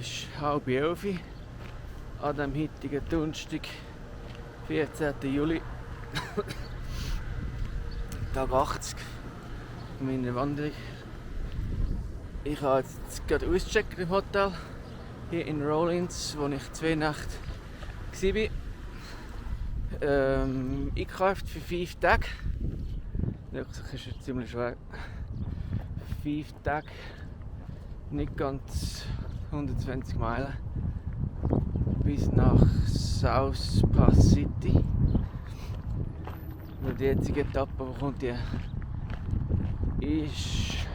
ist 10:30 an dem heutigen Donnerstag, 14. Juli, Tag 80 von meiner Wanderung. Ich habe jetzt gerade ausgecheckt im Hotel hier in Rawlins, wo ich 2 Nächte war. Eingekauft für 5 Tage. Wirklich ist es ziemlich schwer. 5 Tage, nicht ganz 120 Meilen bis nach South Pass City. Und die jetzige Etappe, die kommt, die ist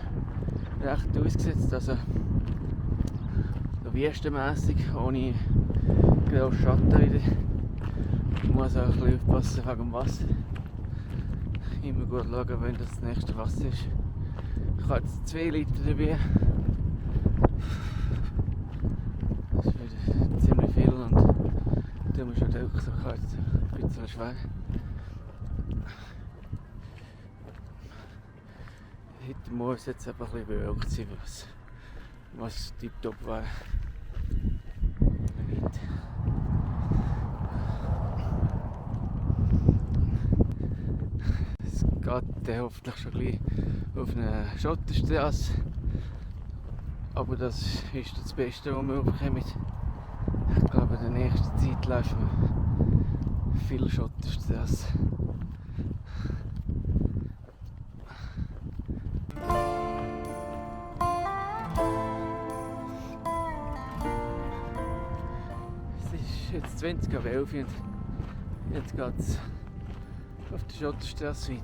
recht ausgesetzt, also so wüstenmässig, ohne grossen Schatten wieder. Ich muss auch ein bisschen aufpassen wegen dem Wasser. Immer gut schauen, wenn das nächste Wasser ist. Ich habe jetzt 2 Liter dabei. Das ist wieder ziemlich viel und da muss halt auch so kalt, ein bisschen schwer. Heute muss jetzt einfach ein bisschen bewölkt sein, was tipptopp war. Es geht hoffentlich schon gleich auf eine Schotterstrasse. Aber das ist das Beste, was wir bekommen. Ich glaube, in der nächsten Zeit laufen wir viel Schotterstrasse. Es ist jetzt 20:11 und jetzt geht es auf der Schotterstrasse weiter.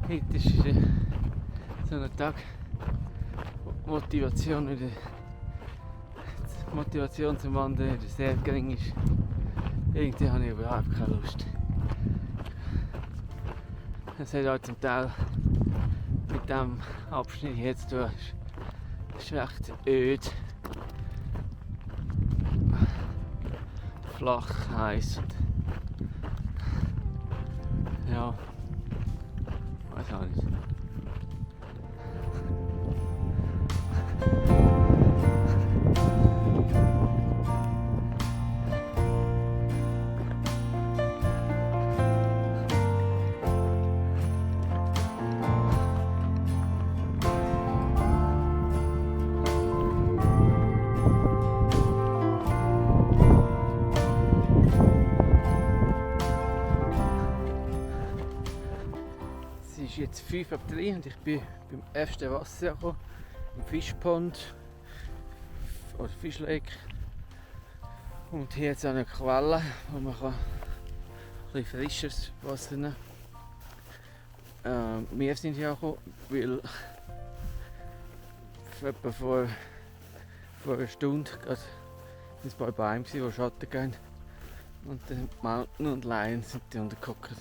Heute ist so ein Tag, wo Motivation zum Wandern wieder sehr gering ist. Irgendwie habe ich überhaupt keine Lust. Es hat auch zum Teil mit dem Abschnitt jetzt zu tun. Es ist recht öd, flach, heiß und ja, weiß auch nicht. Es ist jetzt 5:03 und ich bin beim ersten Wasser angekommen, im Fischpond oder Fischlake. Und hier jetzt eine Quelle, wo man ein bisschen frisches Wasser nehmen kann. Wir sind hier angekommen, weil etwa vor einer Stunde gerade ein paar Bäume waren, die Schatten geben. Und die Mountain und Lion sind die untergehockt.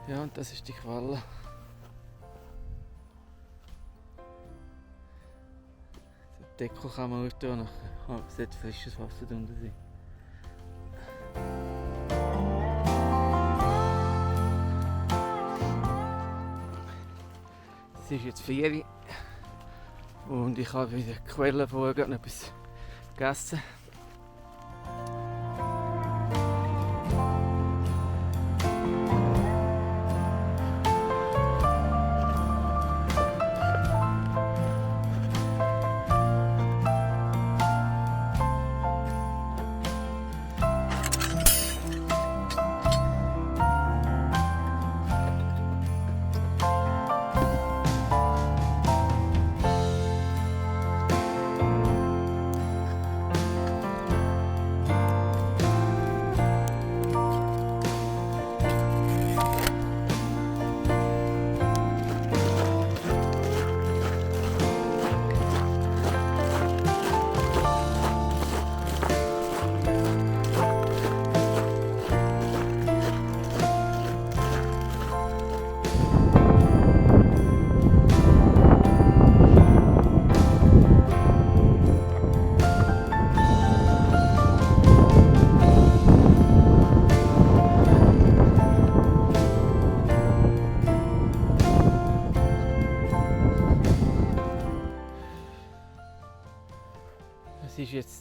Ja, und das ist die Quelle. Den Deckel kann man auftun, dann sollte frisches Wasser drunter sein. Es ist jetzt 4 Uhr und ich habe wieder Quellen vorher gerade noch etwas gegessen.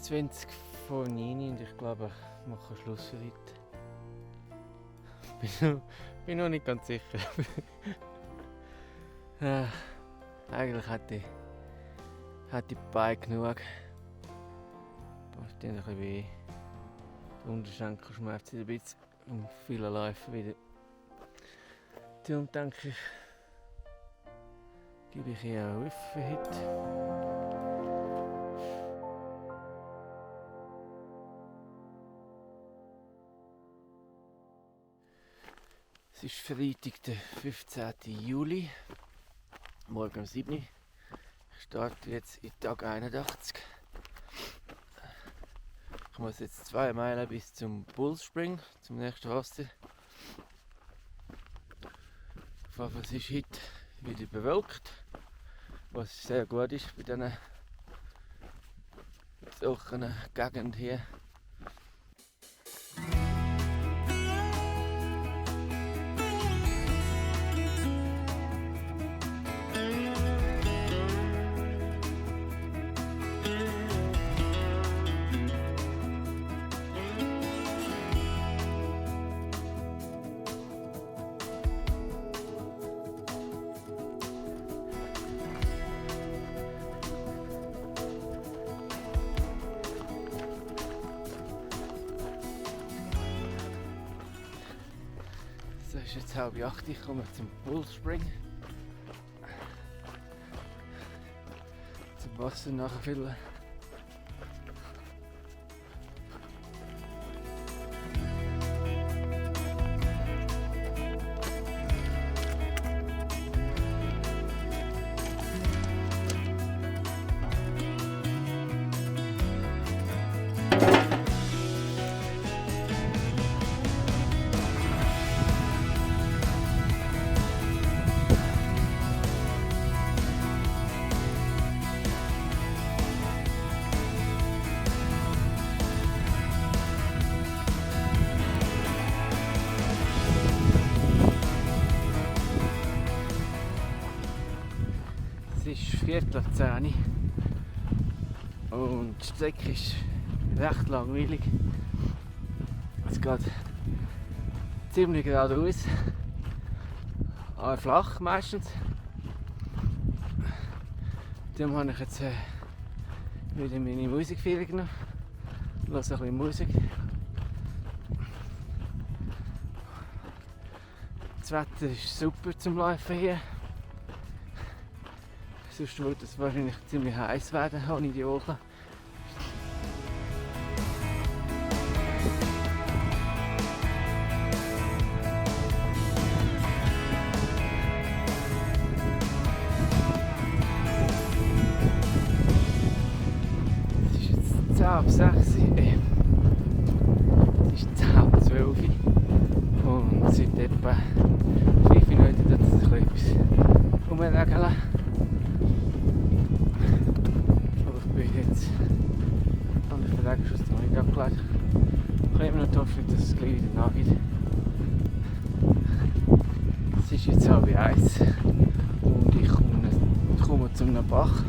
20 vor 9 und ich glaube, ich mache Schluss für heute. Bin noch nicht ganz sicher. Eigentlich hätte ich die Beine genug. Es tut ein bisschen weh. Der Unterschenkel schmerzt ein bisschen und viele Läufe wieder. Darum denke ich, gebe ich ihr auf für heute. Es ist Freitag, der 15. Juli, morgen um 7 Uhr. Ich starte jetzt in Tag 81. Ich muss jetzt 2 Meilen bis zum Bullspring, zum nächsten Wasser. Es ist heute wieder bewölkt, was sehr gut ist bei diesen trockenen Gegenden hier. Es ist jetzt 7:30, ich komme zum Bullspring. Zum Wasser nachfüllen. Es ist 9:45 und die Strecke ist recht langweilig. Es geht ziemlich geradeaus, aber flach meistens. Darum habe ich jetzt wieder meine Musikfehler genommen. Ich höre ein bisschen Musik. Das Wetter ist super zum Laufen hier. Sonst wird es wahrscheinlich ziemlich heiß werden, habe ich die Woche. Es ist jetzt 10:06 es ist 10:12 und seit etwa 5 Minuten tut es ein bisschen etwas rumregeln. Jetzt an der Verlegerschuss noch nicht abgeklärt. Ich habe immer noch die Hoffnung, dass es gleich wieder nachgeht. Es ist jetzt 12:30 und ich komme zu einem Bach.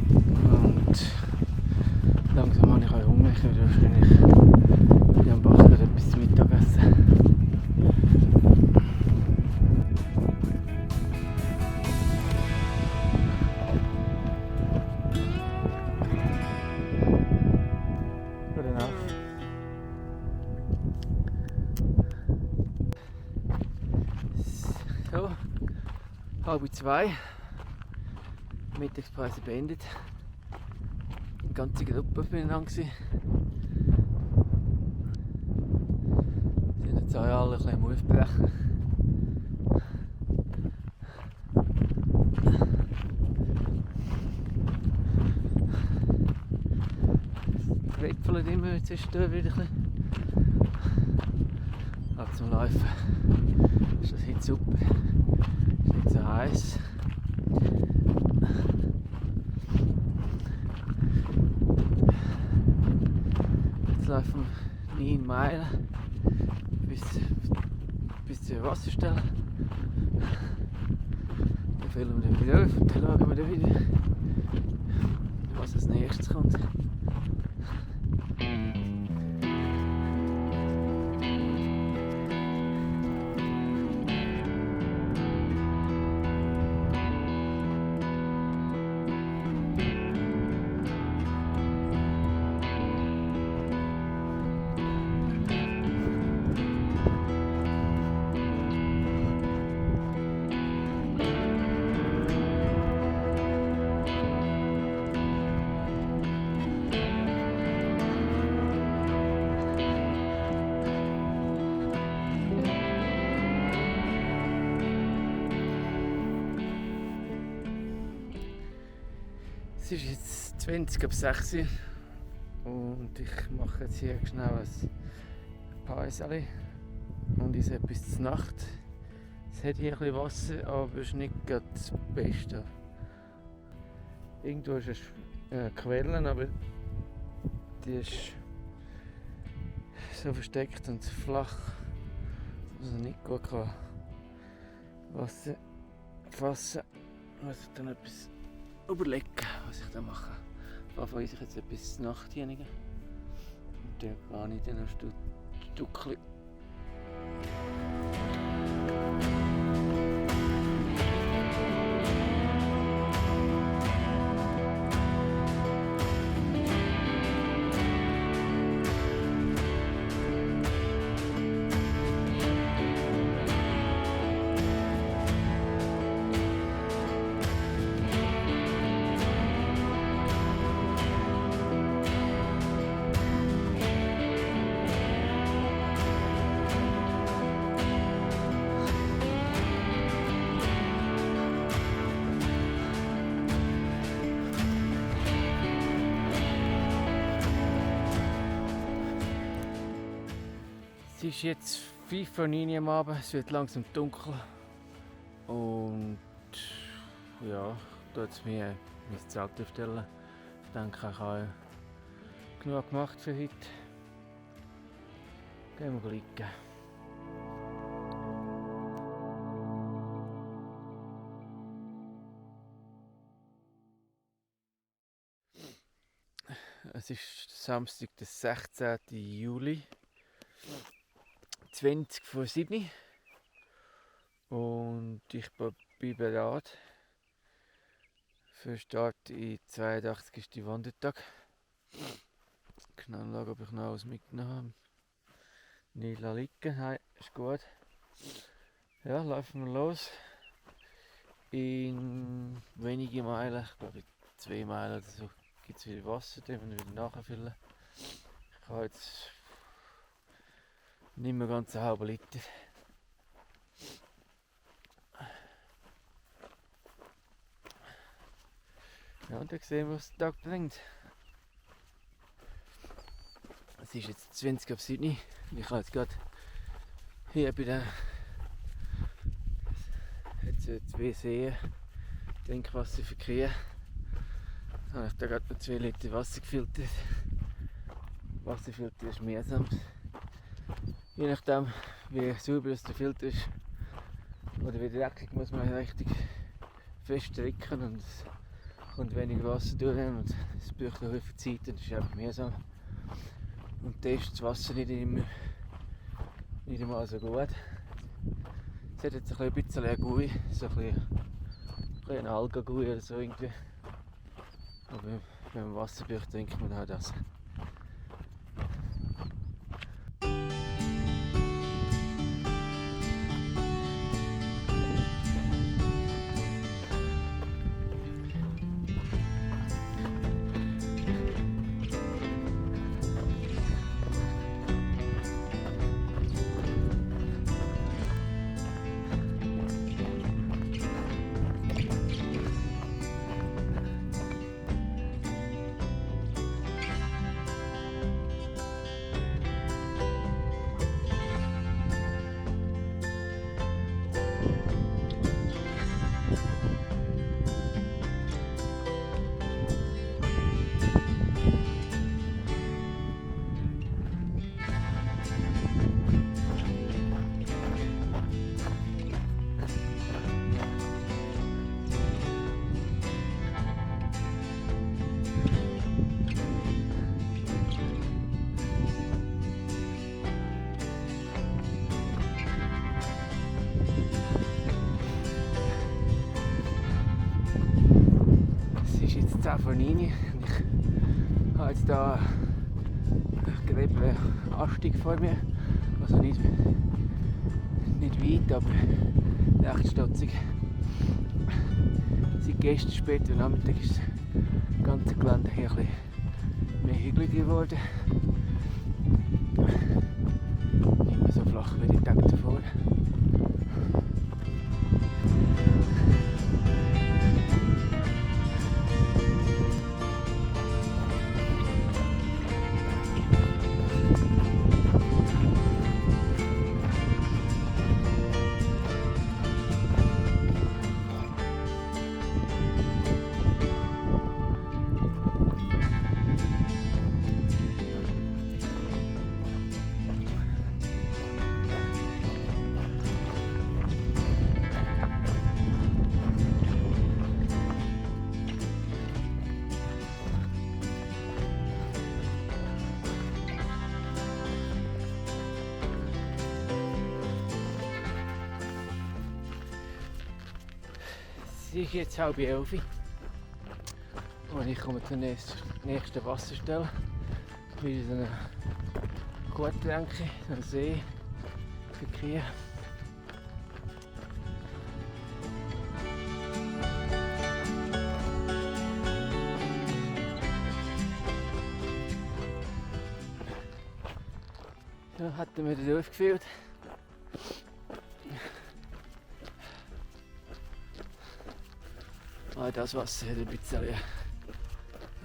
Und langsam habe ich auch Hunger. Ich werde wahrscheinlich am Bach gerade etwas zum Mittagessen. So, 1:30, Mittagspause beendet. Die ganze Gruppe beieinander. Sie sind jetzt alle ein bisschen am Aufbrechen. Es regnet immer zwischendurch wieder ein bisschen. Aber zum Laufen ist das heute super. Es ist nicht so heiß. Jetzt laufen wir 9 Meilen bis zur Wasserstelle. Dann füllen wir wieder auf und dann schauen wir wieder, was als nächstes kommt. Es ist jetzt 20 ab 6 Uhr und ich mache jetzt hier schnell ein Päuschen und esse etwas zur Nacht. Es hat hier ein bisschen Wasser, aber es ist nicht gerade das Beste. Irgendwo ist eine Quelle, aber die ist so versteckt und flach, dass man nicht gut kann Wasser fassen. Ich muss dann etwas überlegen, was ich da mache. Ich fange ich jetzt etwas zur Nacht hin. Und dann gehe ich dann ein Stückchen. Es ist jetzt 5 vor 9 Uhr am Abend, es wird langsam dunkel und ja, ich tue jetzt mir mein Zelt aufstellen. Ich denke, ich habe genug gemacht für heute. Gehen wir liegen. Es ist Samstag, der 16. Juli. 20 vor 7 und ich bin bereit für den Start in 82. Wandertag. Schnell schauen, ob ich noch alles mitgenommen habe. Nicht liegen, nein, ist gut. Ja, laufen wir los. In wenigen Meilen, ich glaube 2 Meilen oder so, gibt es wieder Wasser, den wir wieder nachfüllen. Ich habe jetzt nicht mehr ganz einen halben Liter. Ja, und dann sehen wir, was der Tag bringt. Es ist jetzt 20 ab 7 Uhr. Ich habe jetzt gerade hier bei der jetzt 2 Seen Trinkwasser für Kühe. Da habe ich da gerade noch 2 Liter Wasser gefiltert. Wasserfilter ist mühsam. Je nachdem, wie sauber der Filter ist oder wie dreckig, muss man richtig fest drücken und es kommt wenig Wasser durch und es braucht auch viel Zeit und es ist einfach mühsam. Und da ist das Wasser nicht einmal so gut. Es hat jetzt ein bisschen eine Gui, so ein bisschen eine Algengui oder so irgendwie. Aber wenn man Wasser braucht, trinkt man halt das. Panini. Und ich habe jetzt hier einen Anstieg vor mir. Also nicht weit, aber recht stotzig. Seit gestern später Nachmittag ist das ganze Gelände hier ein bisschen mehr hügelig geworden. Nicht mehr so flach wie die Tage davor. Es ist jetzt 10:30 und ich komme zur nächsten Wasserstelle. Wieder so eine Guttränke, so ein See für Kühe. So hatten wir das aufgefüllt. Das Wasser hat ein bisschen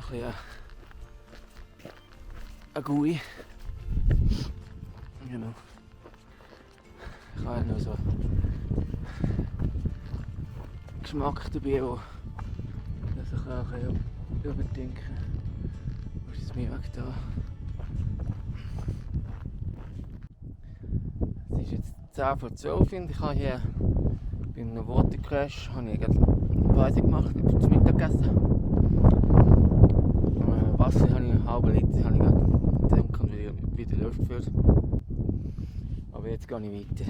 eine Gui. Genau. Ich habe noch so Geschmack dabei, dass ich auch ein bisschen überdenken kann. Wo ist das Mittag da? Es ist jetzt 10:12 und ich habe hier beim Watercrash Pause gemacht, zum Mittagessen. Wasser habe ich einen halben Liter getrunken und wieder aufgefüllt. Aber jetzt gehe ich weiter.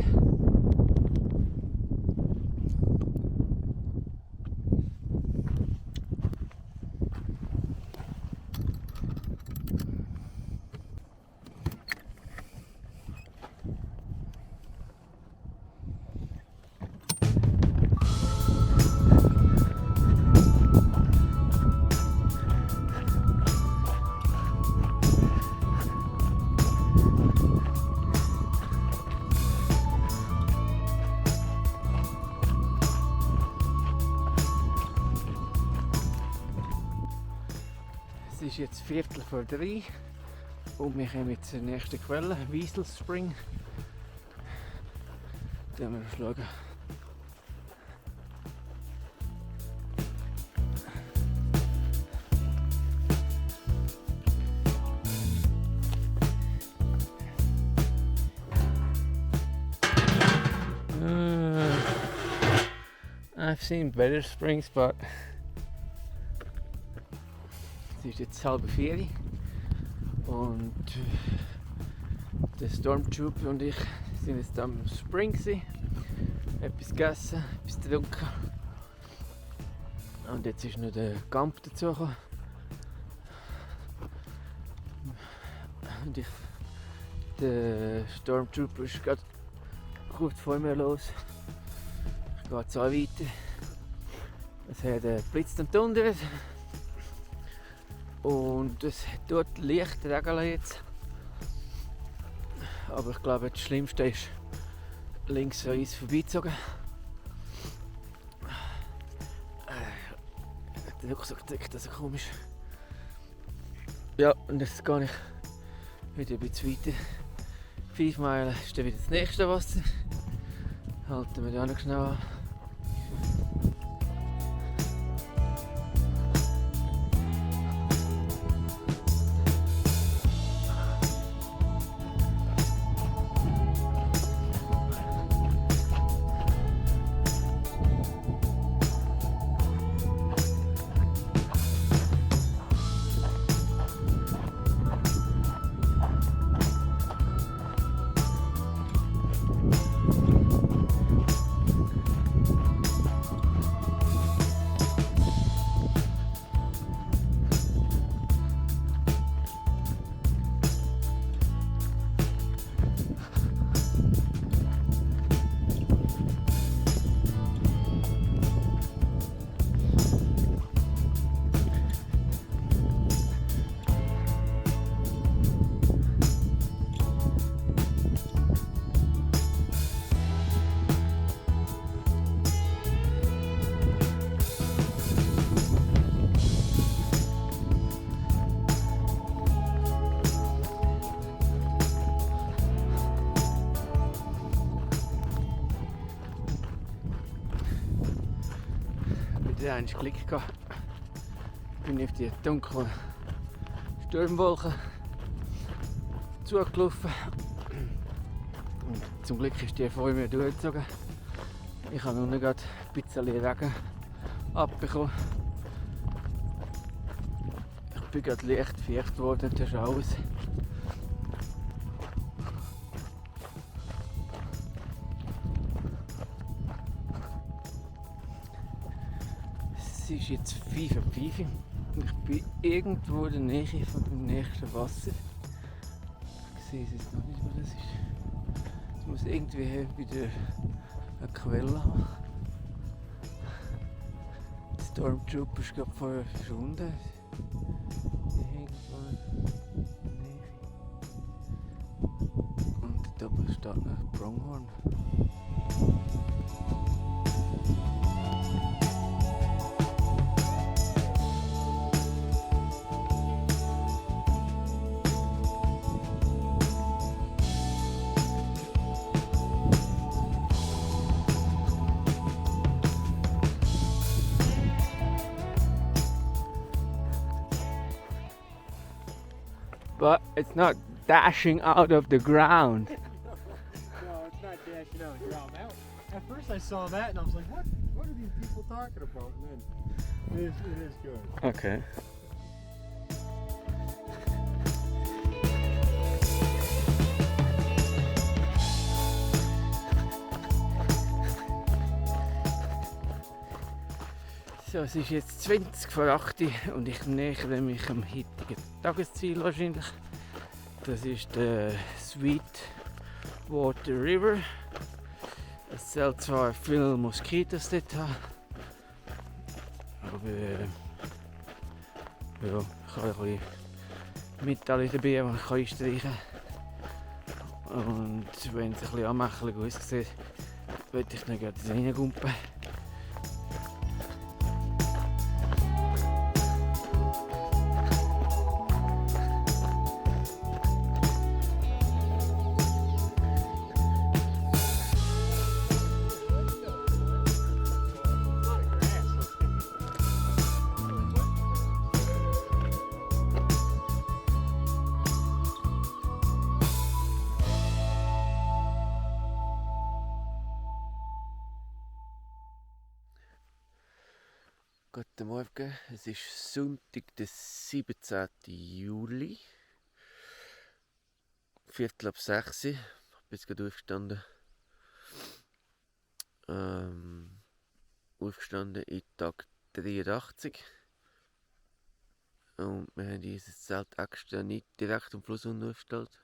Es ist jetzt 2:45 und wir kommen jetzt zur nächsten Quelle, Weasel Spring. Da werden wir schauen. I've seen better springs, but es ist jetzt 3:30 und der Stormtrooper und ich sind jetzt am Spring gewesen, etwas gegessen, etwas getrunken und jetzt ist noch der Camp dazugekommen. Und der Stormtrooper ist gerade kurz vor mir los. Ich gehe jetzt auch weiter. Es hat blitzt und donnert. Und es hat dort leicht Regen jetzt. Aber ich glaube, das Schlimmste ist links an uns vorbeizogen. Der Rucksack drückt also komisch. Ja, und jetzt gehe ich wieder ein bisschen weiter. 5 Meilen ist dann wieder das nächste Wasser. Halten wir da noch schnell an. wieder einen Glück gehabt. Bin auf die dunklen Sturmwolken zugelaufen. Und zum Glück ist die vor mir durchgezogen. Ich habe nur gerade ein bisschen Regen abbekommen. Ich bin gerade leicht feucht geworden, das ist alles. Es ist jetzt 5 ab 5 und ich bin irgendwo in der Nähe von dem nächsten Wasser. Ich sehe es jetzt noch nicht, wo das ist. Es muss irgendwie wieder eine Quelle haben. Der Stormtrooper ist gerade vorher verschwunden. Irgendwo in der Nähe. Und da oben steht noch Pronghorn. But it's not dashing out of the ground. No, it's not dashing out of the ground. At first I saw that and I was like, what are these people talking about? And then it is good. Okay. So, es ist jetzt 20 vor 8 Uhr und ich nähere mich am heutigen Tagesziel wahrscheinlich. Das ist der Sweetwater River. Es soll zwar viele Moskitos dort haben, aber ja, ich habe ein bisschen Metalle dabei, die ich einstreichen kann. Und wenn es ein bisschen anmächelig aussieht, würde ich dann gerade reingumpen. Guten Morgen, es ist Sonntag, der 17. Juli. 5:45. Ich bin jetzt gerade aufgestanden. Aufgestanden in Tag 83. Und wir haben unser Zelt extra nicht direkt am Fluss unten aufgestellt.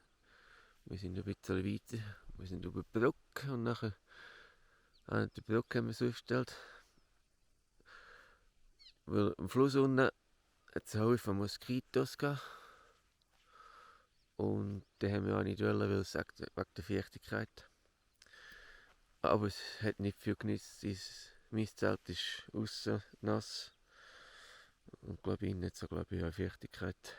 Wir sind ein bisschen weiter. Wir sind über die Brücke und nachher an der Brücke haben wir es aufgestellt. Weil am Fluss unten hat es einen Haufen Moskitos gehabt. Und den haben wir auch nicht wollen, weil es wegen der Feuchtigkeit. Aber es hat nicht viel genützt. Mein Zelt ist aussen nass. Und glaube ich, nicht so auch Feuchtigkeit.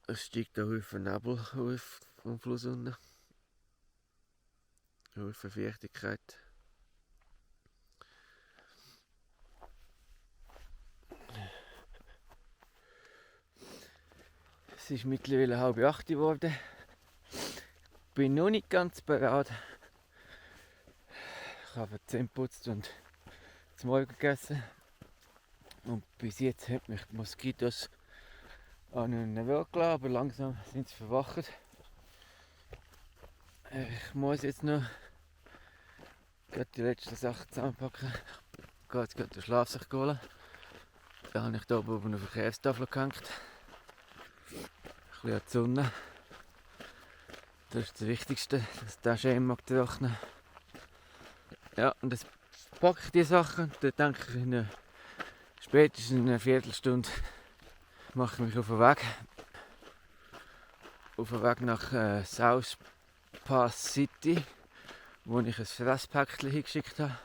Es steigt ein Haufen Nebel auf vom Fluss unten. Ein Haufen Feuchtigkeit. Es ist mittlerweile 7:30 geworden. Ich bin noch nicht ganz bereit. Ich habe die Zähne geputzt und zum Morgen gegessen. Und bis jetzt haben mich die Moskitos an einen Weg gelassen, aber langsam sind sie verwacht. Ich muss jetzt noch die letzten Sachen zusammenpacken. Ich gehe jetzt den Schlafsack holen. Da habe ich hier oben auf eine Verkehrstafel gehängt. Ein bisschen an die Sonne. Das ist das Wichtigste, dass der Schäme mag trocknen. Ja, und jetzt packe ich die Sachen. Dann denke ich, spätestens in einer Viertelstunde mache ich mich auf den Weg. Auf den Weg nach South Pass City, wo ich ein Fresspäckchen hingeschickt habe.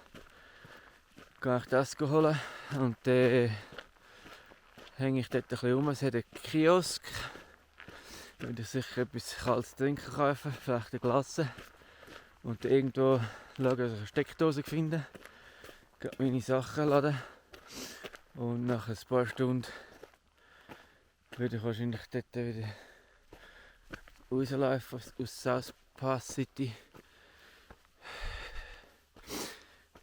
Gehe ich das holen und dann hänge ich dort ein bisschen rum. Es hat einen Kiosk. Da würde ich sicher etwas kaltes Trinken kaufen, vielleicht eine Glasse. Und irgendwo schauen, dass ich eine Steckdose finde. gehe meine Sachen laden und nach ein paar Stunden würde ich wahrscheinlich dort wieder rauslaufen aus South Pass City.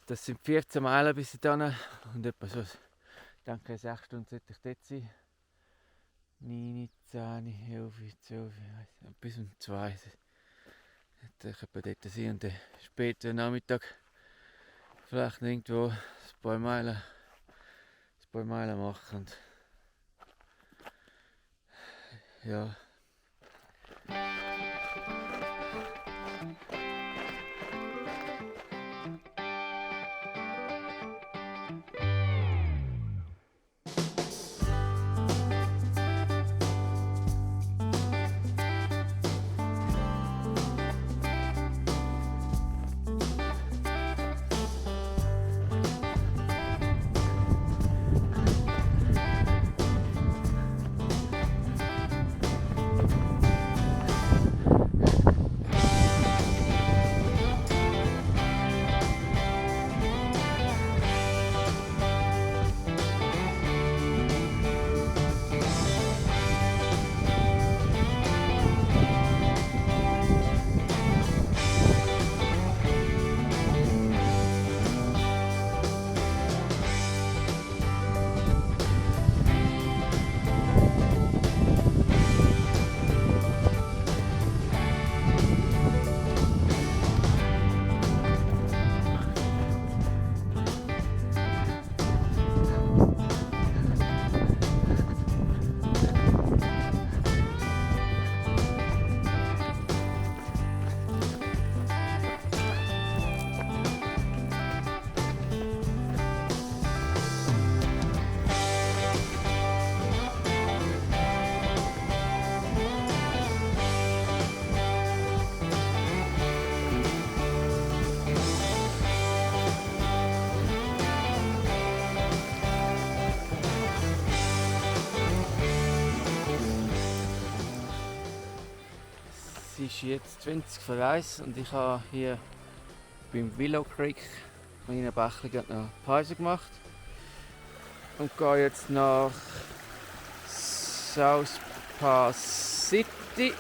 Das sind 14 Meilen bis dahin und etwa so, ich denke 6 Stunden sollte ich dort sein. 9, 10, 11, 12, bis um 2 sollte ich etwa dort sein und dann später Nachmittag vielleicht irgendwo ein paar Meilen machen. Und ja. Es ist jetzt 20 vor 1 und ich habe hier beim Willow Creek meinen Bächli noch Pause gemacht und gehe jetzt nach South Pass City.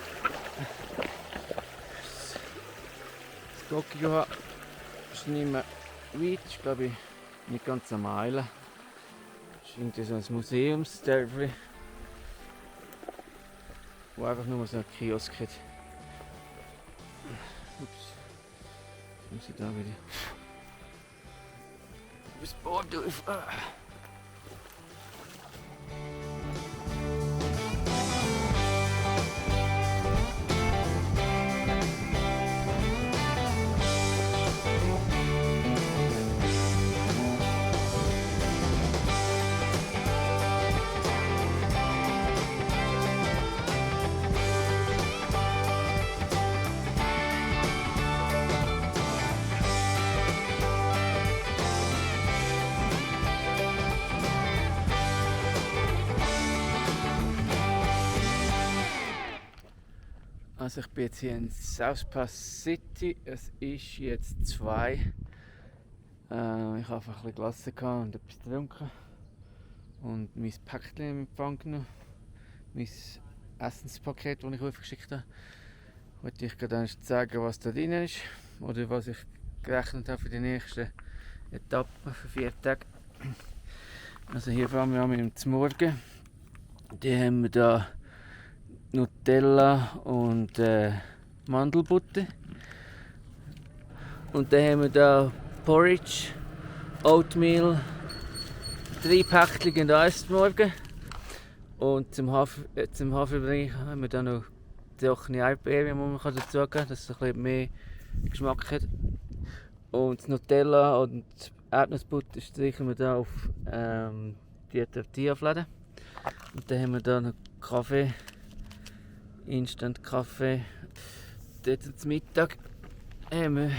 Das Tokio ist nicht mehr weit, ist glaube ich nicht ganz eine Meile. Das ist irgendwie so ein Museumsdörfli, wo einfach nur so ein Kiosk hat. Ups, jetzt muss ich da wieder übers Board durch. Also ich bin jetzt hier in South Pass City, es ist jetzt 2. Ich habe einfach ein bisschen gelassen und etwas getrunken und mein Päckchen in Empfang genommen, mein Essenspaket, das ich aufgeschickt habe. Wollte ich gerade sagen, was da drin ist oder was ich gerechnet habe für die nächsten Etappen für 4 Tage. Also hier fahren wir mit dem Morgen. Die haben wir da Nutella und Mandelbutter. Und dann haben wir da Porridge, Oatmeal, 3 Päckchen Eis morgen. Und zum Haferbrei haben wir da noch trockene Erdbeeren, die man dazu geben kann, dass es ein bisschen mehr Geschmack hat. Und das Nutella und Erdnussbutter streichen wir da auf die Tortilla-Fläden. Und dann haben wir da noch Kaffee. Instant Kaffee. Dort zum Mittag haben wir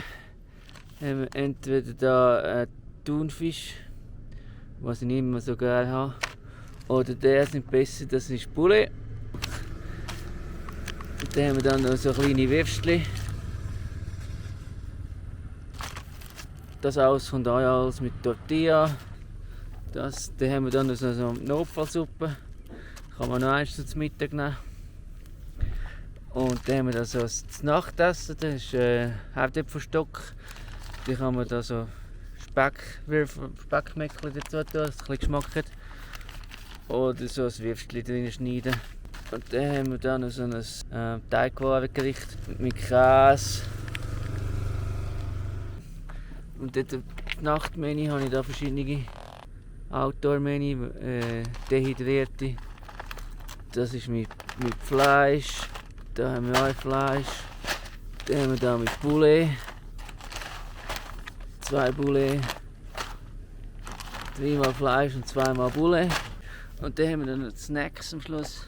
entweder da Thunfisch, was ich nicht mehr so gerne habe, oder der sind besser, das ist Poulet. Und dann haben wir dann noch so kleine Würstchen. Das alles kommt auch alles mit Tortilla. Da haben wir dann so eine Notfallsuppe. Kann man noch eins zum Mittag nehmen. Und dann haben wir da so das Nachtessen. Das ist Herdöpfelstock. Die kann man da so Speckmäckchen dazu tun, dass es ein bisschen Geschmack hat. Oder so ein Würstchen drin schneiden. Und dann haben wir da noch so ein Teigwarengericht mit Käse. Und dort im Nachtmenü habe ich da verschiedene Outdoor-Menü, dehydrierte. Das ist mit Fleisch. Da haben wir auch Fleisch. Dann haben wir da mit Poulet. 2 Poulet. 3-mal Fleisch und 2-mal Poulet. Und dann haben wir dann noch Snacks am Schluss.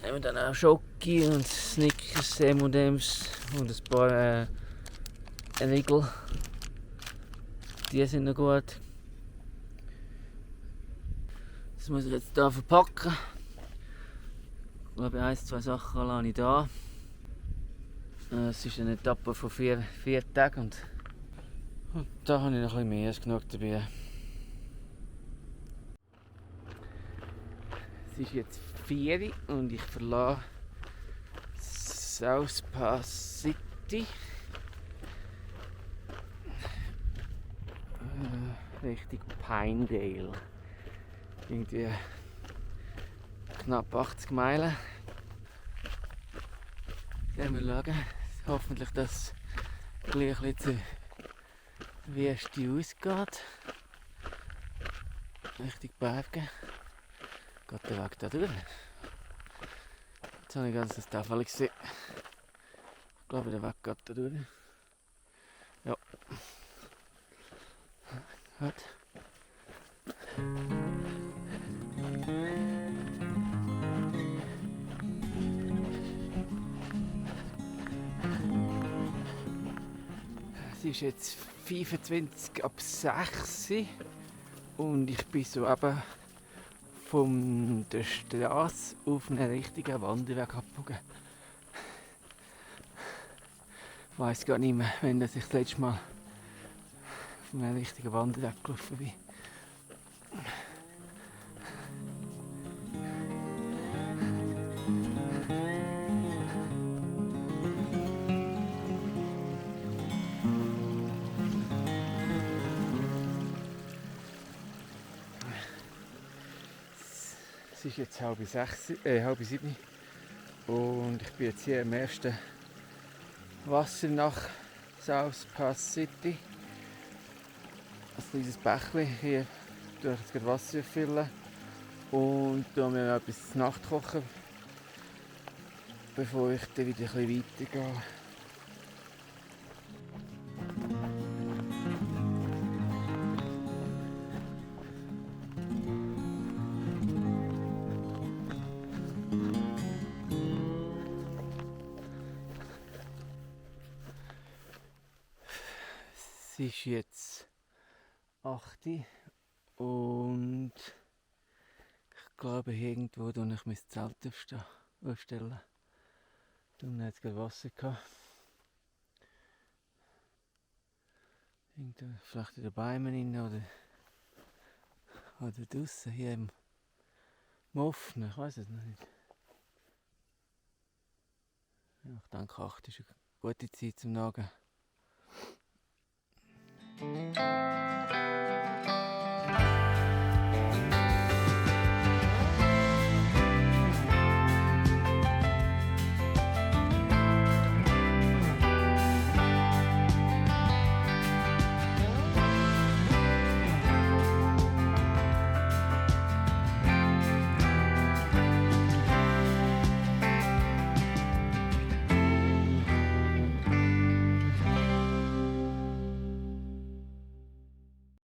Dann haben wir dann auch Schoki und Snickers, M&M's und ein paar Riegel. Die sind noch gut. Das muss ich jetzt hier verpacken. Ich glaube, 1-2 Sachen lasse ich da. Es ist eine Etappe von 4 Tagen und da habe ich noch ein bisschen mehr als genug dabei. Es ist jetzt 4 Uhr und ich verlasse South Pass City. Richtung Pinedale. Irgendwie knapp 80 Meilen. Dann wir schauen. Hoffentlich, dass es gleich ein bisschen zur Wüste ausgeht. Richtung Berge. Geht der Weg da durch. Jetzt habe ich ganz das Tafel gesehen. Ich glaube, der Weg geht da durch. Ja. Gut. Es ist jetzt 25 ab 6 Uhr und ich bin so eben von der Straße auf einen richtigen Wanderweg abgebogen. Ich weiss gar nicht mehr, wenn ich das letzte Mal auf einem richtigen Wanderweg gelaufen bin. Es ist jetzt halb 7 und ich bin jetzt hier am ersten Wasser nach South Pass City. Ein kleines Bächlein, hier durch das Wasser füllen und da mir noch etwas zu Nacht kochen, bevor ich dann wieder ein bisschen weitergehe. Es ist jetzt 8 Uhr und ich glaube irgendwo da ich mein Zelt aufstellen. Da haben wir jetzt gerade Wasser gehabt. Vielleicht in den Bäumen rein oder draußen hier im Offenen, ich weiß es noch nicht. Ja, ich denke 8 ist eine gute Zeit zum Nagen.